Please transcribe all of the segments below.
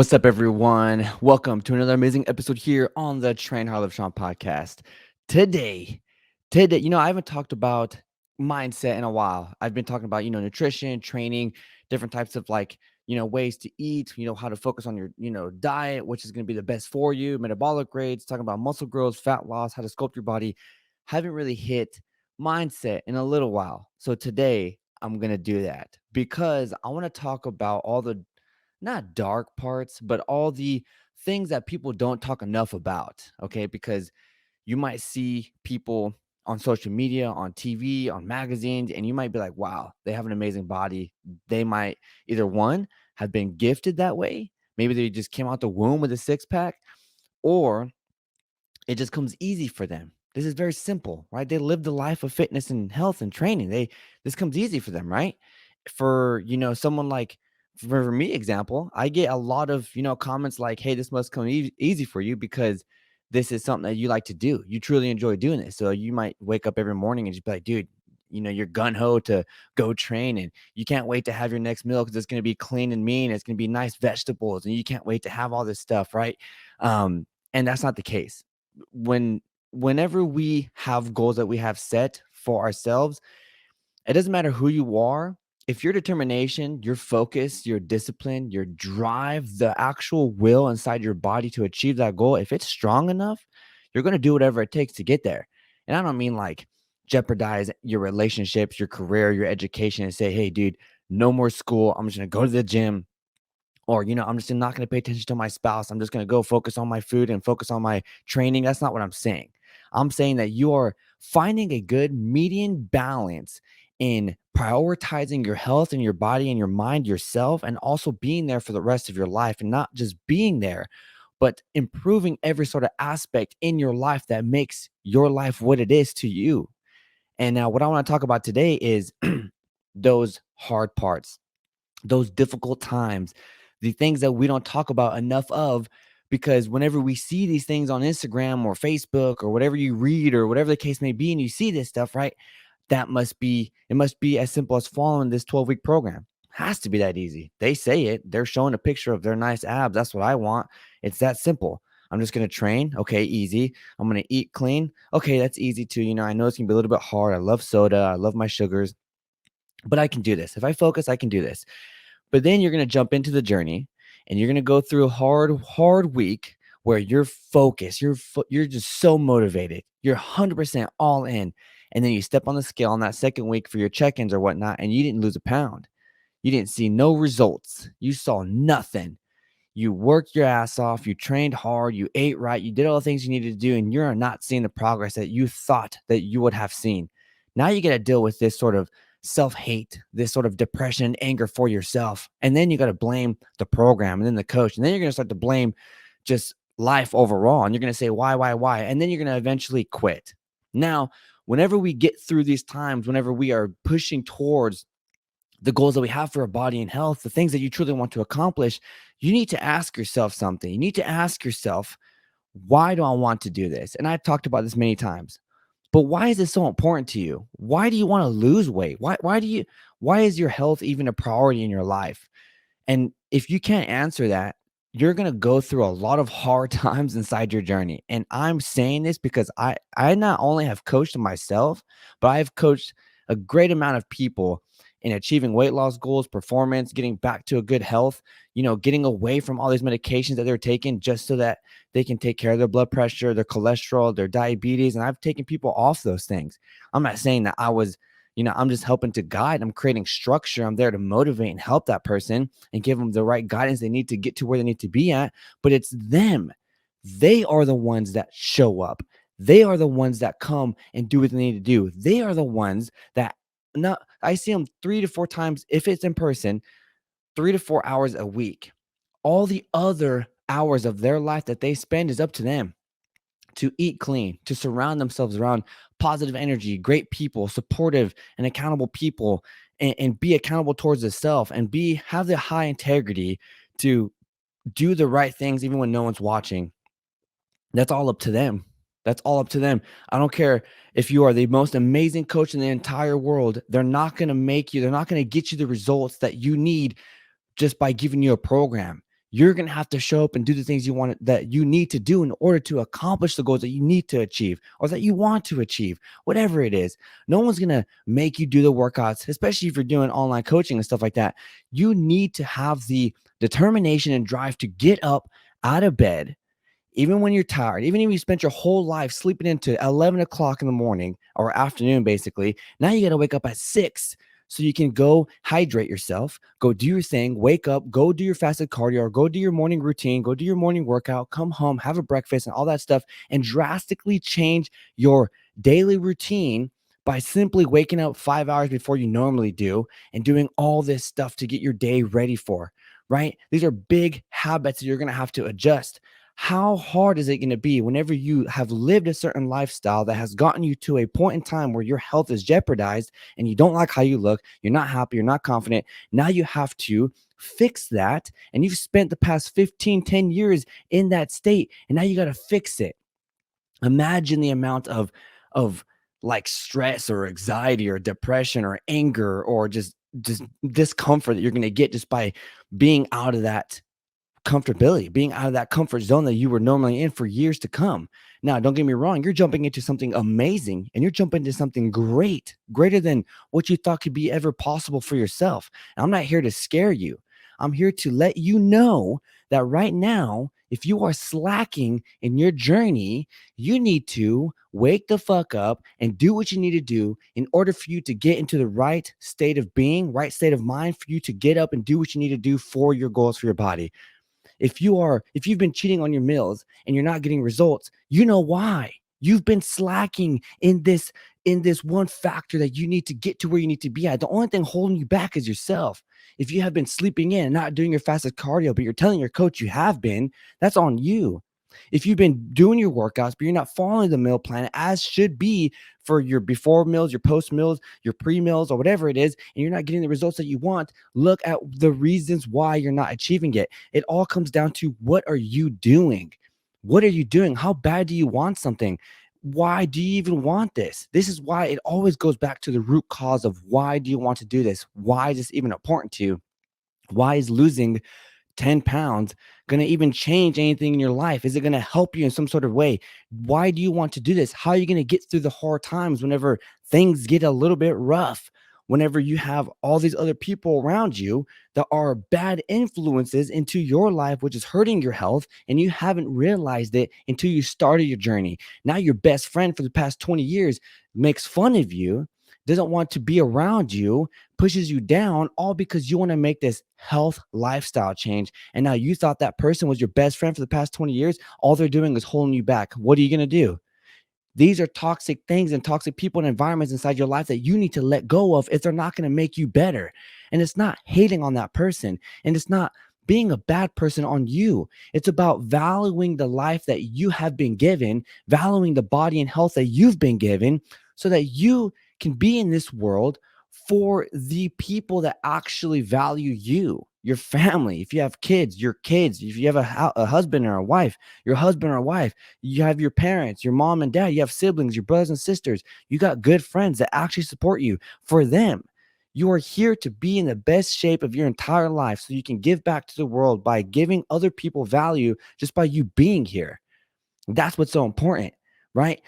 What's up, everyone? Welcome to another amazing episode here on the Train Hard Live Sean podcast. Today, I haven't talked about mindset in a while. I've been talking about, nutrition, training, different types of ways to eat, how to focus on your, diet, which is going to be the best for you, metabolic rates, talking about muscle growth, fat loss, how to sculpt your body. Haven't really hit mindset in a little while. So today, I'm going to do that because I want to talk about all the not dark parts, but all the things that people don't talk enough about. Okay. Because you might see people on social media, on TV, on magazines, and you might be like, wow, they have an amazing body. They might either one have been gifted that way. Maybe they just came out the womb with a six pack, or it just comes easy for them. This is very simple, right? They live the life of fitness and health and training. This comes easy for them, right? For someone like for me, example, I get a lot of comments like, "Hey, this must come easy for you because this is something that you like to do. You truly enjoy doing this." So you might wake up every morning and just be like, "Dude, you're gun ho to go train, and you can't wait to have your next meal because it's going to be clean and mean. It's going to be nice vegetables, and you can't wait to have all this stuff, right?" And that's not the case whenever we have goals that we have set for ourselves, it doesn't matter who you are. If your determination, your focus, your discipline, your drive, the actual will inside your body to achieve that goal, if it's strong enough, you're going to do whatever it takes to get there. And I don't mean like jeopardize your relationships, your career, your education, and say, hey, dude, no more school. I'm just going to go to the gym, or I'm just not going to pay attention to my spouse. I'm just going to go focus on my food and focus on my training. That's not what I'm saying. I'm saying that you are finding a good median balance in prioritizing your health and your body and your mind, yourself, and also being there for the rest of your life, and not just being there, but improving every sort of aspect in your life that makes your life what it is to you. And now what I want to talk about today is those hard parts, those difficult times, the things that we don't talk about enough of, because whenever we see these things on Instagram or Facebook or whatever you read or whatever the case may be, and you see this stuff, right? It must be as simple as following this 12-week program. Has to be that easy. They say it. They're showing a picture of their nice abs. That's what I want. It's that simple. I'm just going to train. Okay, easy. I'm going to eat clean. Okay, that's easy too. I know it's going to be a little bit hard. I love soda. I love my sugars, but I can do this. If I focus, I can do this. But then you're going to jump into the journey, and you're going to go through a hard week where you're focused, you're just so motivated, you're 100% all in. And then you step on the scale on that second week for your check-ins or whatnot, and you didn't lose a pound. You didn't see no results. You saw nothing. You worked your ass off. You trained hard. You ate right. You did all the things you needed to do, and you're not seeing the progress that you thought that you would have seen. Now you got to deal with this sort of self-hate, this sort of depression and anger for yourself. And then you got to blame the program and then the coach. And then you're going to start to blame just life overall. And you're going to say, why? And then you're going to eventually quit. Now, whenever we get through these times, whenever we are pushing towards the goals that we have for our body and health, the things that you truly want to accomplish, you need to ask yourself something. You need to ask yourself, why do I want to do this? And I've talked about this many times. But why is this so important to you? Why do you want to lose weight? Why is your health even a priority in your life? And if you can't answer that, you're going to go through a lot of hard times inside your journey. And I'm saying this because I not only have coached myself, but I've coached a great amount of people in achieving weight loss goals, performance, getting back to a good health, getting away from all these medications that they're taking just so that they can take care of their blood pressure, their cholesterol, their diabetes. And I've taken people off those things. I'm not saying that I'm just helping to guide. I'm creating structure. I'm there to motivate and help that person and give them the right guidance they need to get to where they need to be at. But it's them. They are the ones that show up. They are the ones that come and do what they need to do. They are the ones that I see them 3 to 4 times, if it's in person, 3 to 4 hours a week. All the other hours of their life that they spend is up to them to eat clean, to surround themselves around positive energy, great people, supportive and accountable people, and be accountable towards themselves, and have the high integrity to do the right things even when no one's watching. That's all up to them. That's all up to them. I don't care if you are the most amazing coach in the entire world. They're not going to get you the results that you need just by giving you a program. You're going to have to show up and do the things that you need to do in order to accomplish the goals that you need to achieve or that you want to achieve, whatever it is. No one's going to make you do the workouts, especially if you're doing online coaching and stuff like that. You need to have the determination and drive to get up out of bed, even when you're tired, even if you spent your whole life sleeping into 11 o'clock in the morning or afternoon, basically. Now you got to wake up at 6 so you can go hydrate yourself, go do your thing, wake up, go do your fasted cardio, or go do your morning routine, go do your morning workout, come home, have a breakfast, and all that stuff, and drastically change your daily routine by simply waking up 5 hours before you normally do and doing all this stuff to get your day ready for, right? These are big habits that you're going to have to adjust. How hard is it going to be whenever you have lived a certain lifestyle that has gotten you to a point in time where your health is jeopardized and you don't like how you look, you're not happy, you're not confident. Now you have to fix that. And you've spent the past 15, 10 years in that state. And now you got to fix it. Imagine the amount of like stress or anxiety or depression or anger or just discomfort that you're going to get just by being out of that comfortability, being out of that comfort zone that you were normally in for years to come. Now, don't get me wrong, you're jumping into something amazing and you're jumping into something great, greater than what you thought could be ever possible for yourself. And I'm not here to scare you. I'm here to let you know that right now, if you are slacking in your journey, you need to wake the fuck up and do what you need to do in order for you to get into the right state of being, right state of mind for you to get up and do what you need to do for your goals for your body. If you've been cheating on your meals and you're not getting results, you know why. You've been slacking in this one factor that you need to get to where you need to be at. The only thing holding you back is yourself. If you have been sleeping in and not doing your fastest cardio, but you're telling your coach you have been, that's on you. If you've been doing your workouts, but you're not following the meal plan as should be for your before meals, your post meals, your pre meals, or whatever it is, and you're not getting the results that you want, look at the reasons why you're not achieving it. It all comes down to, what are you doing? What are you doing? How bad do you want something? Why do you even want this? This is why it always goes back to the root cause of, why do you want to do this? Why is this even important to you? Why is losing 10 pounds going to even change anything in your life? Is it going to help you in some sort of way? Why do you want to do this? How are you going to get through the hard times whenever things get a little bit rough? Whenever you have all these other people around you that are bad influences into your life, which is hurting your health, and you haven't realized it until you started your journey. Now, your best friend for the past 20 years makes fun of you, doesn't want to be around you, pushes you down, all because you want to make this health lifestyle change. And now you thought that person was your best friend for the past 20 years. All they're doing is holding you back. What are you going to do? These are toxic things and toxic people and environments inside your life that you need to let go of if they're not going to make you better. And it's not hating on that person, and it's not being a bad person on you. It's about valuing the life that you have been given, valuing the body and health that you've been given, so that you can be in this world for the people that actually value you, your family. If you have kids, your kids. If you have a husband or a wife, your husband or wife. You have your parents, your mom and dad. You have siblings, your brothers and sisters. You got good friends that actually support you. For them, you are here to be in the best shape of your entire life so you can give back to the world by giving other people value just by you being here. That's what's so important, right?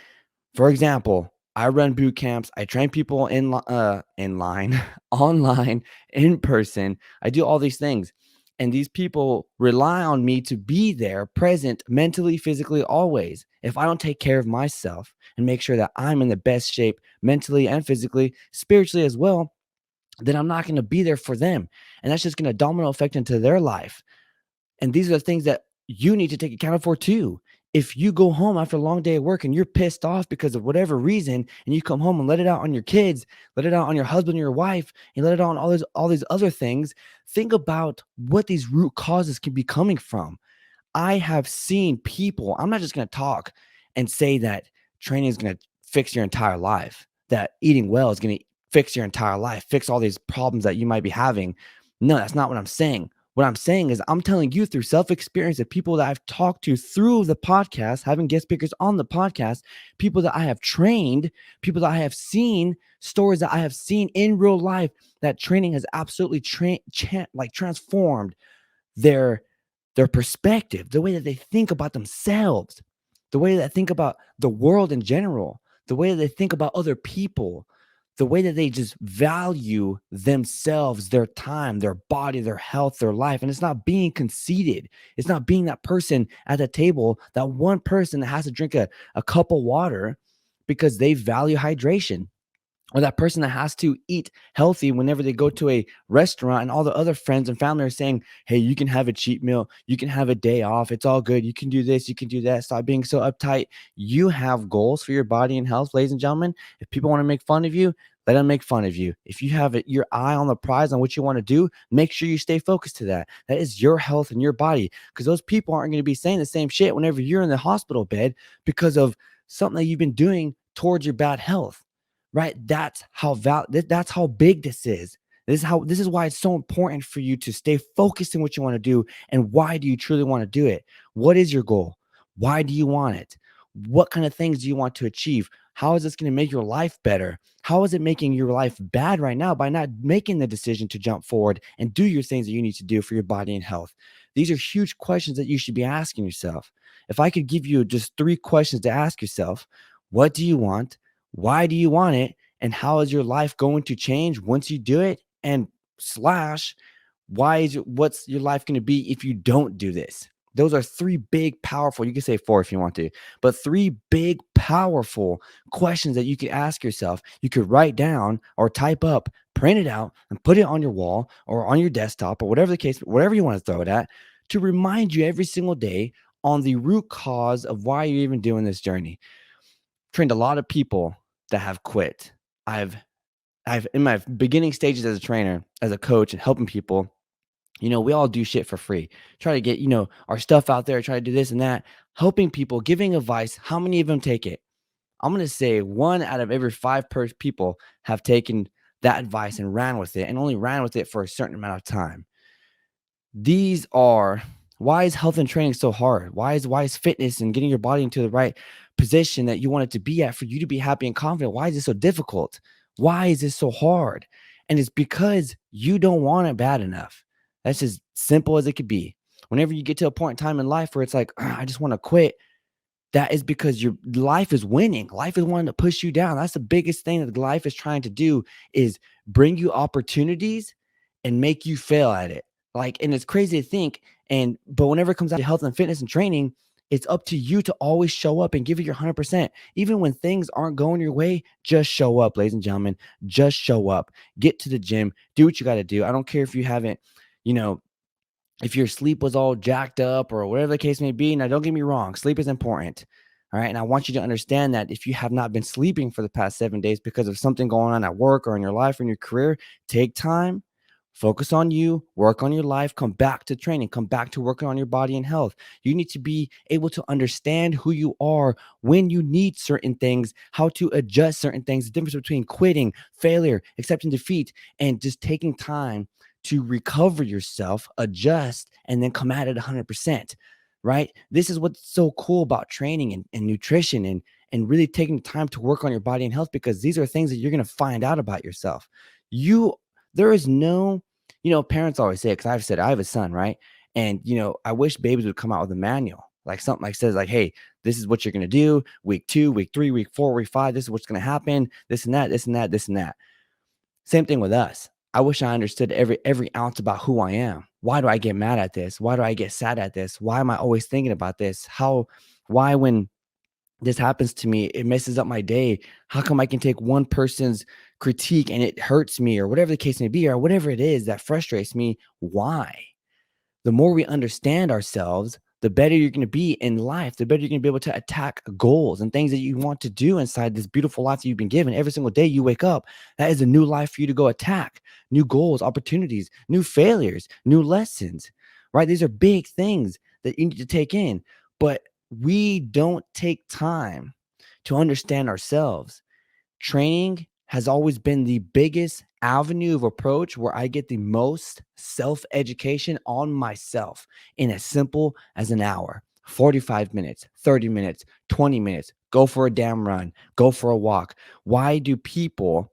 For example, I run boot camps. I train people in line, online, in person. I do all these things. And these people rely on me to be there, present, mentally, physically, always. If I don't take care of myself and make sure that I'm in the best shape mentally and physically, spiritually as well, then I'm not going to be there for them. And that's just going to domino effect into their life. And these are the things that you need to take account for too. If you go home after a long day of work and you're pissed off because of whatever reason, and you come home and let it out on your kids, let it out on your husband or your wife, and let it out on all these other things, think about what these root causes can be coming from. I have seen people, I'm not just going to talk and say that training is going to fix your entire life, that eating well is going to fix your entire life, fix all these problems that you might be having. No, that's not what I'm saying. What I'm saying is, I'm telling you through self experience of people that I've talked to through the podcast, having guest speakers on the podcast, people that I have trained, people that I have seen, stories that I have seen in real life, that training has absolutely transformed their their perspective, the way that they think about themselves, the way that they think about the world in general, the way that they think about other people, the way that they just value themselves, their time, their body, their health, their life. And it's not being conceited. It's not being that person at the table, that one person that has to drink a cup of water because they value hydration, or that person that has to eat healthy whenever they go to a restaurant and all the other friends and family are saying, hey, you can have a cheat meal, you can have a day off, it's all good, you can do this, you can do that, stop being so uptight. You have goals for your body and health, ladies and gentlemen. If people want to make fun of you, let them make fun of you. If you have your eye on the prize on what you want to do, make sure you stay focused to that. That is your health and your body, because those people aren't going to be saying the same shit whenever you're in the hospital bed because of something that you've been doing towards your bad health, right? That's how big this is. This is why it's so important for you to stay focused on what you want to do, and why do you truly want to do it? What is your goal? Why do you want it? What kind of things do you want to achieve? How is this going to make your life better? How is it making your life bad right now by not making the decision to jump forward and do your things that you need to do for your body and health? These are huge questions that you should be asking yourself. If I could give you just 3 questions to ask yourself: what do you want? Why do you want it? And how is your life going to change once you do it? And slash, what's your life going to be if you don't do this? Those are 3 big, powerful, you can say 4 if you want to, but 3 big, powerful questions that you can ask yourself. You could write down or type up, print it out, and put it on your wall or on your desktop or whatever the case, whatever you want to throw it at, to remind you every single day on the root cause of why you're even doing this journey. Trained a lot of people that have quit. I've I've in my beginning stages as a trainer, as a coach, and helping people, we all do shit for free. Try to get, our stuff out there, try to do this and that, helping people, giving advice. How many of them take it? I'm going to say 1 out of every 5 people have taken that advice and ran with it, and only ran with it for a certain amount of time. These are Why is health and training so hard? Why is fitness and getting your body into the right position that you want it to be at for you to be happy and confident? Why is it so difficult? Why is this so hard? And it's because you don't want it bad enough. That's as simple as it could be. Whenever you get to a point in time in life where it's like, I just want to quit, that is because your life is winning. Life is wanting to push you down. That's the biggest thing that life is trying to do, is bring you opportunities and make you fail at it. Like, and it's crazy to think. But whenever it comes down to health and fitness and training, it's up to you to always show up and give it your 100%. Even when things aren't going your way, just show up, ladies and gentlemen. Just show up. Get to the gym. Do what you got to do. I don't care if you haven't, you know, if your sleep was all jacked up or whatever the case may be. Now, don't get me wrong, sleep is important. All right. And I want you to understand that if you have not been sleeping for the past 7 days because of something going on at work or in your life or in your career, take time, focus on you, work on your life, come back to training, come back to working on your body and health. You need to be able to understand who you are when you need certain things, how to adjust certain things, the difference between quitting, failure, accepting defeat, and just taking time to recover yourself, adjust, and then come at it 100%. Right? This is what's so cool about training and nutrition, and really taking the time to work on your body and health, because these are things that you're going to find out about yourself. You There is no, parents always say it, because I've said I have a son, right? And I wish babies would come out with a manual, like something like says like, hey, this is what you're going to do week 2, week 3, week 4, week 5. This is what's going to happen. This and that, this and that, this and that. Same thing with us. I wish I understood every ounce about who I am. Why do I get mad at this? Why do I get sad at this? Why am I always thinking about this? Why, when this happens to me, it messes up my day? How come I can take one person's critique and it hurts me, or whatever the case may be, or whatever it is that frustrates me? Why? The more we understand ourselves, the better you're going to be in life, the better you're going to be able to attack goals and things that you want to do inside this beautiful life that you've been given. Every single day you wake up, that is a new life for you to go attack, new goals, opportunities, new failures, new lessons, right? These are big things that you need to take in, but we don't take time to understand ourselves. Training has always been the biggest avenue of approach where I get the most self education on myself in as simple as an hour, 45 minutes, 30 minutes, 20 minutes. Go for a damn run, go for a walk. Why do people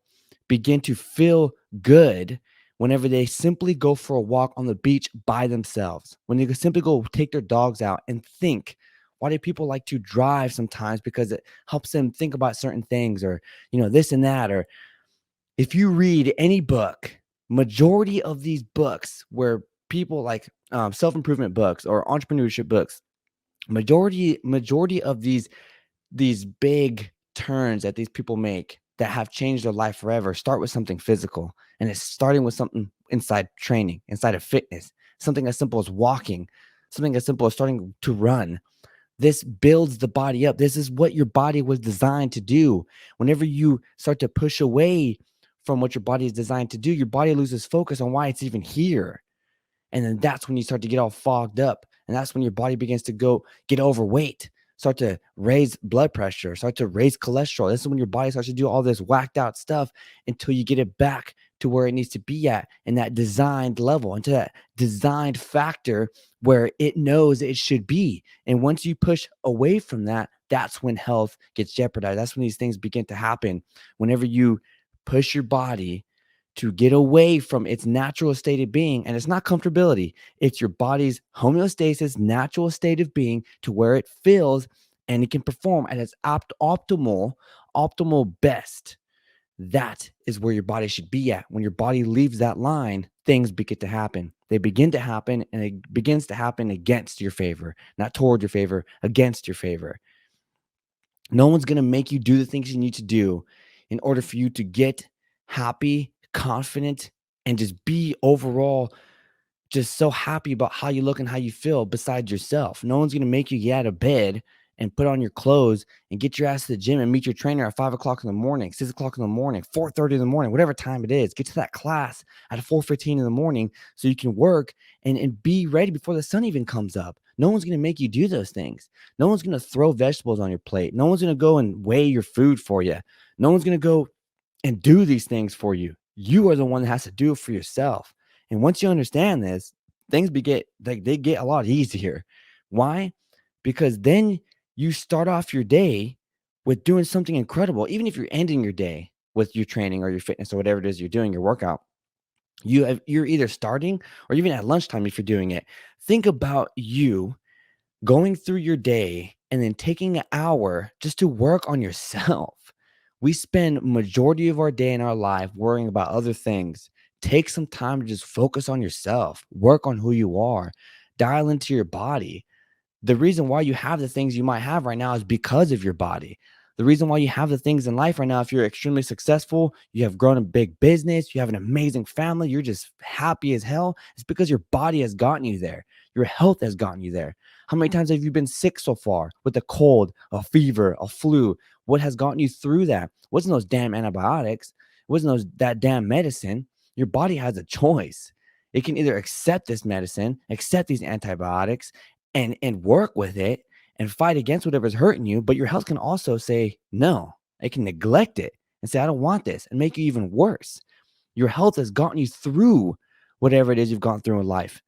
begin to feel good whenever they simply go for a walk on the beach by themselves, when they could simply go take their dogs out and think. Why do people like to drive sometimes? Because it helps them think about certain things, or this and that. Or if you read any book, majority of these books where people like self-improvement books or entrepreneurship books, majority of these big turns that these people make that have changed their life forever start with something physical. And it's starting with something inside training, inside of fitness, something as simple as walking, something as simple as starting to run. This builds the body up. This is what your body was designed to do. Whenever you start to push away from what your body is designed to do, your body loses focus on why it's even here. And then that's when you start to get all fogged up. And that's when your body begins to go get overweight, start to raise blood pressure, start to raise cholesterol. This is when your body starts to do all this whacked out stuff until you get it back to where it needs to be at in that designed level, into that designed factor where it knows it should be. And once you push away from that, that's when health gets jeopardized. That's when these things begin to happen. Whenever you push your body to get away from its natural state of being. And it's not comfortability, it's your body's homeostasis, natural state of being, to where it feels and it can perform at its optimal best. That is where your body should be at. When your body leaves that line, things begin to happen. They begin to happen, and it begins to happen against your favor, not toward your favor, against your favor. No one's going to make you do the things you need to do in order for you to get happy, confident, and just be overall just so happy about how you look and how you feel besides yourself. No one's going to make you get out of bed and put on your clothes and get your ass to the gym and meet your trainer at 5 o'clock in the morning, 6 o'clock in the morning, 4:30 in the morning, whatever time it is. Get to that class at 4:15 in the morning so you can work and be ready before the sun even comes up. No one's going to make you do those things. No one's going to throw vegetables on your plate. No one's going to go and weigh your food for you. No one's going to go and do these things for you. You are the one that has to do it for yourself. And once you understand this, things get like they get a lot easier. Why? Because then you start off your day with doing something incredible. Even if you're ending your day with your training or your fitness or whatever it is you're doing, your workout, you're either starting, or even at lunchtime if you're doing it. Think about you going through your day and then taking an hour just to work on yourself. We spend majority of our day in our life worrying about other things. Take some time to just focus on yourself, work on who you are, dial into your body. The reason why you have the things you might have right now is because of your body. The reason why you have the things in life right now, if you're extremely successful, you have grown a big business, you have an amazing family, you're just happy as hell, it's because your body has gotten you there. Your health has gotten you there. How many times have you been sick so far with a cold, a fever, a flu? What has gotten you through that? It wasn't those damn antibiotics. It wasn't that damn medicine. Your body has a choice. It can either accept this medicine, accept these antibiotics, and work with it and fight against whatever's hurting you. But your health can also say no. It can neglect it and say, I don't want this, and make you even worse. Your health has gotten you through whatever it is you've gone through in life,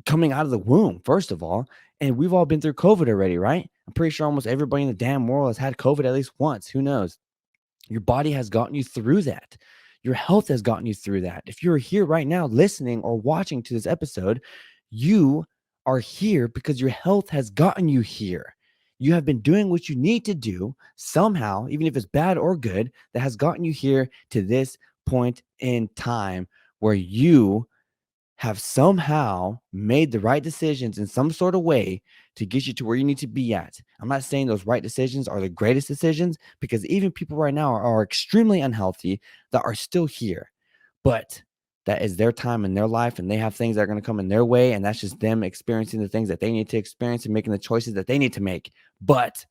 coming out of the womb, first of all. And we've all been through COVID already, right? I'm pretty sure almost everybody in the damn world has had COVID at least once. Who knows? Your body has gotten you through that. Your health has gotten you through that. If you're here right now listening or watching to this episode, you are here because your health has gotten you here. You have been doing what you need to do somehow, even if it's bad or good, that has gotten you here to this point in time where you have somehow made the right decisions in some sort of way to get you to where you need to be at. I'm not saying those right decisions are the greatest decisions, because even people right now are extremely unhealthy that are still here. But that is their time in their life, and they have things that are going to come in their way. And that's just them experiencing the things that they need to experience and making the choices that they need to make. But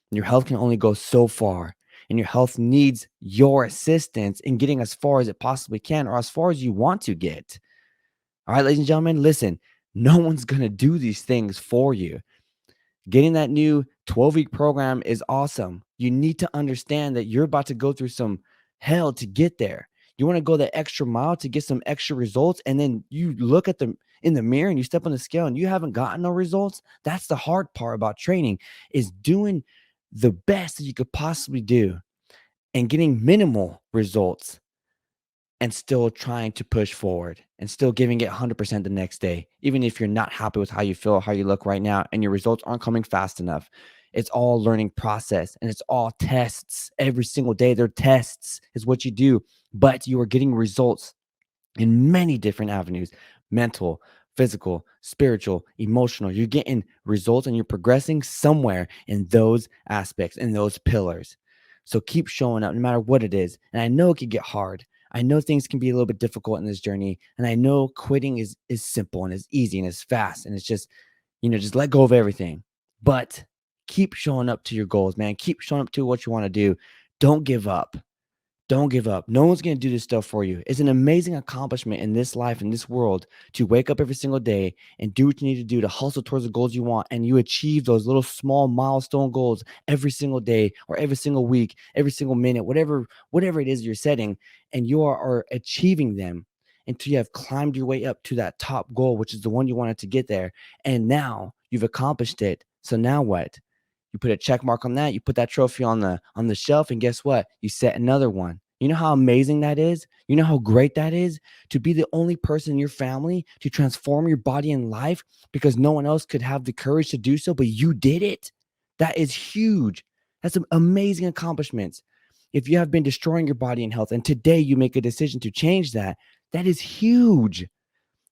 your health can only go so far. And your health needs your assistance in getting as far as it possibly can, or as far as you want to get. All right, ladies and gentlemen, listen, no one's going to do these things for you. Getting that new 12-week program is awesome. You need to understand that you're about to go through some hell to get there. You want to go the extra mile to get some extra results, and then you look at them in the mirror and you step on the scale and you haven't gotten no results. That's the hard part about training, is doing the best that you could possibly do and getting minimal results. and still trying to push forward and still giving it 100% the next day, even if you're not happy with how you feel, how you look right now, and your results aren't coming fast enough. It's all learning process and it's all tests every single day. They're tests, is what you do, but you are getting results in many different avenues: mental, physical, spiritual, emotional. You're getting results and you're progressing somewhere in those aspects, in those pillars. So keep showing up no matter what it is. And I know it can get hard. I know things can be a little bit difficult in this journey. And I know quitting is simple and is easy and is fast. And it's just, just let go of everything. But keep showing up to your goals, man. Keep showing up to what you want to do. Don't give up. Don't give up. No one's going to do this stuff for you. It's an amazing accomplishment in this life, in this world, to wake up every single day and do what you need to do to hustle towards the goals you want. And you achieve those little small milestone goals every single day or every single week, every single minute, whatever it is you're setting. And you are achieving them until you have climbed your way up to that top goal, which is the one you wanted to get there. And now you've accomplished it. So now what? You put a check mark on that, you put that trophy on the shelf, and guess what? You set another one. You know how amazing that is? You know how great that is to be the only person in your family to transform your body and life because no one else could have the courage to do so, but you did it? That is huge. That's an amazing accomplishments. If you have been destroying your body and health and today you make a decision to change that, that is huge.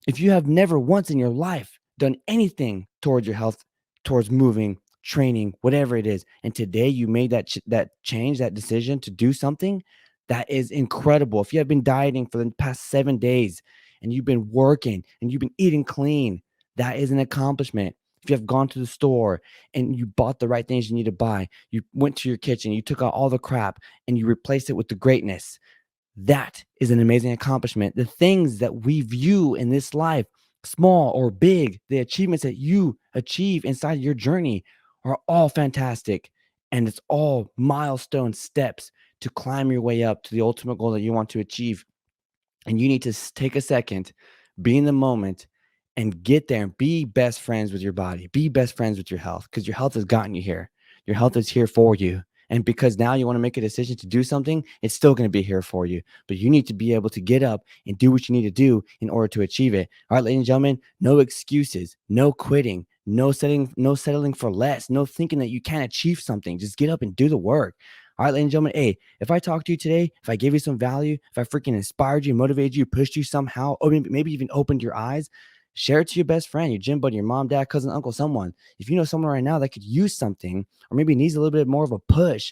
If you have never once in your life done anything towards your health, towards moving, training, whatever it is, and today you made that change, that decision to do something, that is incredible. If you have been dieting for the past 7 days and you've been working and you've been eating clean, that is an accomplishment. If you have gone to the store and you bought the right things you need to buy, you went to your kitchen, you took out all the crap and you replaced it with the greatness, that is an amazing accomplishment. The things that we view in this life, small or big, the achievements that you achieve inside your journey are all fantastic. And it's all milestone steps to climb your way up to the ultimate goal that you want to achieve. And you need to take a second, be in the moment, and get there and be best friends with your body. Be best friends with your health because your health has gotten you here. Your health is here for you. And because now you want to make a decision to do something, it's still going to be here for you. But you need to be able to get up and do what you need to do in order to achieve it. All right, ladies and gentlemen, no excuses, no quitting, no settling for less, no thinking that you can't achieve something. Just get up and do the work. All right, ladies and gentlemen, hey, if I talked to you today, if I gave you some value, if I freaking inspired you, motivated you, pushed you somehow, or maybe even opened your eyes, share it to your best friend, your gym buddy, your mom, dad, cousin, uncle, someone. If you know someone right now that could use something or maybe needs a little bit more of a push,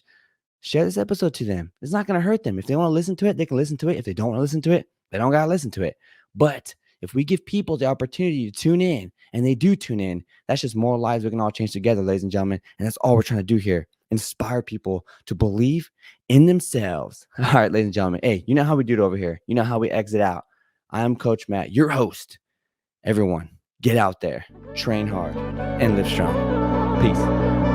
share this episode to them. It's not going to hurt them. If they want to listen to it, they can listen to it. If they don't want to listen to it, they don't got to listen to it. But if we give people the opportunity to tune in and they do tune in, that's just more lives we can all change together, ladies and gentlemen. And that's all we're trying to do here. Inspire people to believe in themselves. All right, ladies and gentlemen. Hey, you know how we do it over here. You know how we exit out. I'm Coach Matt, your host. Everyone, get out there, train hard, and live strong. Peace.